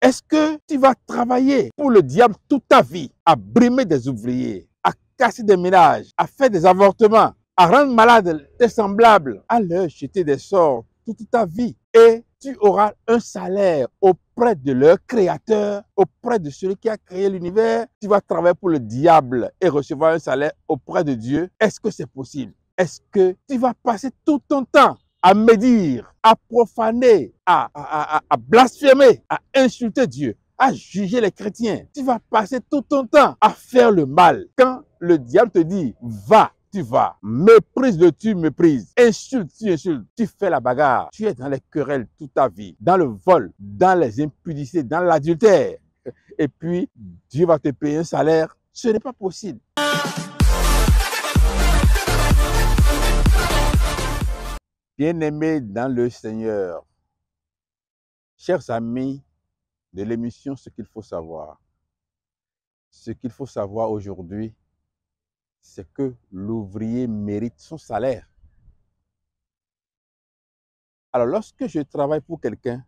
Est-ce que tu vas travailler pour le diable toute ta vie, à brimer des ouvriers, à casser des ménages, à faire des avortements, à rendre malades tes semblables, à leur jeter des sorts toute ta vie? Et tu auras un salaire auprès de leur créateur, auprès de celui qui a créé l'univers. Tu vas travailler pour le diable et recevoir un salaire auprès de Dieu. Est-ce que c'est possible? Est-ce que tu vas passer tout ton temps à médire, à profaner, à blasphémer, à insulter Dieu, à juger les chrétiens? Tu vas passer tout ton temps à faire le mal. Quand le diable te dit, va, tu vas. Méprise de tu méprises. Insulte, tu insultes. Tu fais la bagarre. Tu es dans les querelles toute ta vie, dans le vol, dans les impudicités, dans l'adultère. Et puis, Dieu va te payer un salaire. Ce n'est pas possible. Bien-aimés dans le Seigneur, chers amis de l'émission Ce qu'il faut savoir. Ce qu'il faut savoir aujourd'hui, c'est que l'ouvrier mérite son salaire. Alors, lorsque je travaille pour quelqu'un,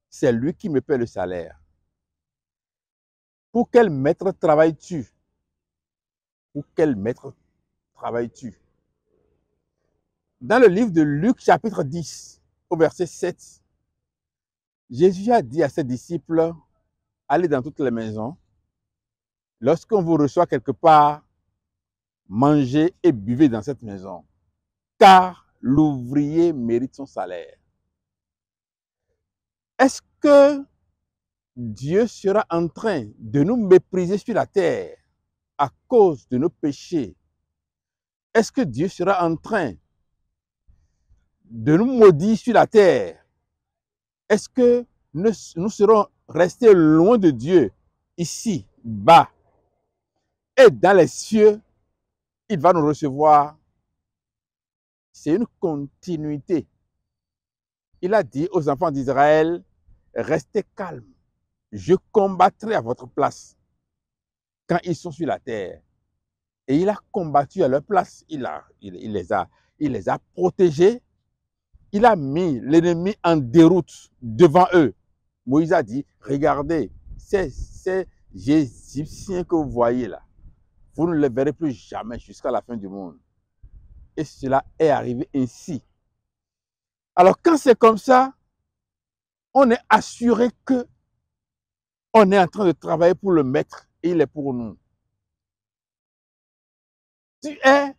c'est lui qui me paie le salaire. Pour quel maître travailles-tu? Pour quel maître travailles-tu? Dans le livre de Luc, chapitre 10, au verset 7, Jésus a dit à ses disciples, allez dans toutes les maisons. Lorsqu'on vous reçoit quelque part, mangez et buvez dans cette maison, car l'ouvrier mérite son salaire. Est-ce que Dieu sera en train de nous mépriser sur la terre à cause de nos péchés? Est-ce que Dieu sera en train de nous maudire sur la terre? Est-ce que nous serons restés loin de Dieu, ici, bas, et dans les cieux, il va nous recevoir? C'est une continuité. Il a dit aux enfants d'Israël, restez calmes, je combattrai à votre place quand ils sont sur la terre. Et il a combattu à leur place, il les a protégés, il a mis l'ennemi en déroute devant eux. Moïse a dit, regardez, ces Égyptiens que vous voyez là, vous ne les verrez plus jamais jusqu'à la fin du monde. Et cela est arrivé ainsi. Alors quand c'est comme ça, on est assuré que on est en train de travailler pour le maître et il est pour nous. Tu es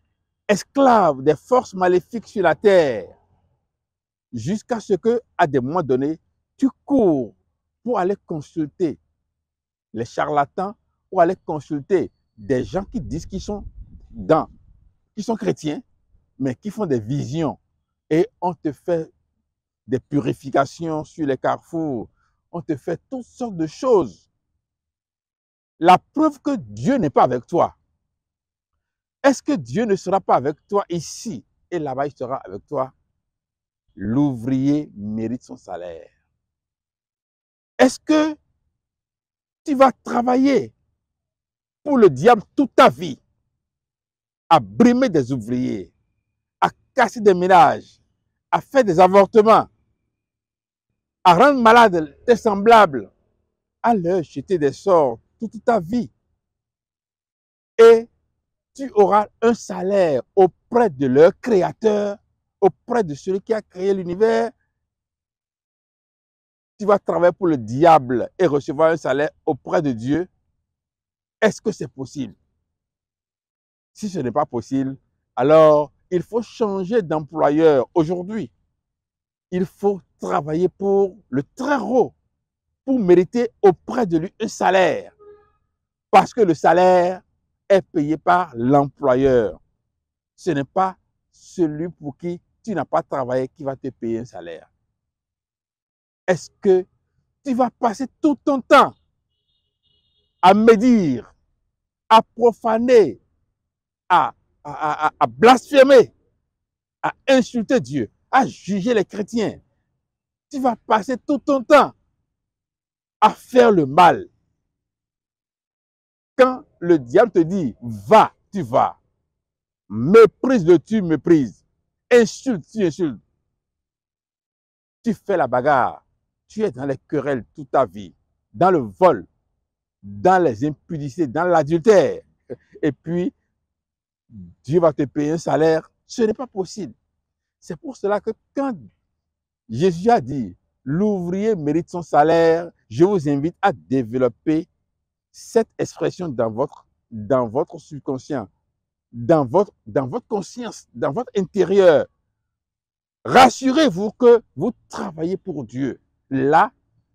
esclave des forces maléfiques sur la terre jusqu'à ce que, à des moments donnés, tu cours pour aller consulter les charlatans, pour aller consulter des gens qui disent qu'ils sont chrétiens, mais qui font des visions. Et on te fait des purifications sur les carrefours, on te fait toutes sortes de choses. La preuve que Dieu n'est pas avec toi. Est-ce que Dieu ne sera pas avec toi ici et là-bas il sera avec toi? L'ouvrier mérite son salaire. Est-ce que tu vas travailler pour le diable toute ta vie, à brimer des ouvriers, à casser des ménages, à faire des avortements, à rendre malades tes semblables, à leur jeter des sorts toute ta vie? Et tu auras un salaire auprès de leur créateur, auprès de celui qui a créé l'univers. Tu vas travailler pour le diable et recevoir un salaire auprès de Dieu. Est-ce que c'est possible? Si ce n'est pas possible, alors il faut changer d'employeur aujourd'hui. Il faut travailler pour le très haut, pour mériter auprès de lui un salaire. Parce que le salaire est payé par l'employeur. Ce n'est pas celui pour qui tu n'as pas travaillé qui va te payer un salaire. Est-ce que tu vas passer tout ton temps à médire, à profaner, à blasphémer, à insulter Dieu, à juger les chrétiens? Tu vas passer tout ton temps à faire le mal. Quand le diable te dit, va, tu vas. Méprise de tu méprises. Insulte, tu insultes. Tu fais la bagarre. tu es dans les querelles toute ta vie, dans le vol, dans les impudicités, dans l'adultère, et puis Dieu va te payer un salaire, ce n'est pas possible. C'est pour cela que quand Jésus a dit, l'ouvrier mérite son salaire, je vous invite à développer cette expression dans votre subconscient, dans votre conscience, dans votre intérieur. Rassurez-vous que vous travaillez pour Dieu. Là,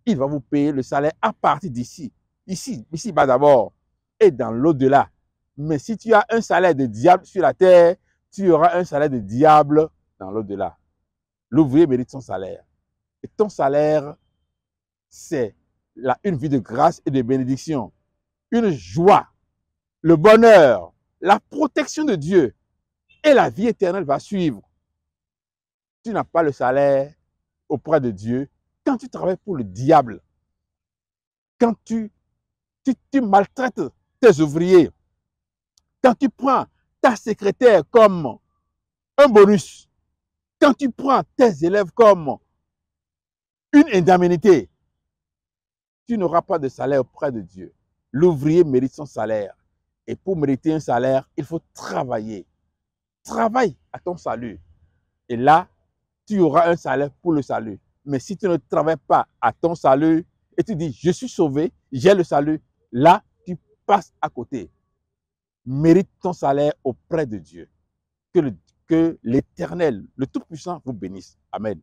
il va vous payer le salaire à partir d'ici. Ici-bas d'abord, et dans l'au-delà. Mais si tu as un salaire de diable sur la terre, tu auras un salaire de diable dans l'au-delà. L'ouvrier mérite son salaire. Et ton salaire, c'est une vie de grâce et de bénédiction, une joie, le bonheur, la protection de Dieu et la vie éternelle va suivre. Tu n'as pas le salaire auprès de Dieu quand tu travailles pour le diable, quand tu maltraites tes ouvriers, quand tu prends ta secrétaire comme un bonus, quand tu prends tes élèves comme une indemnité, tu n'auras pas de salaire auprès de Dieu. L'ouvrier mérite son salaire. Et pour mériter un salaire, il faut travailler. Travaille à ton salut. Et là, tu auras un salaire pour le salut. Mais si tu ne travailles pas à ton salut et tu dis, je suis sauvé, j'ai le salut, là, tu passes à côté. Mérite ton salaire auprès de Dieu. Que l'Éternel, le Tout-Puissant, vous bénisse. Amen.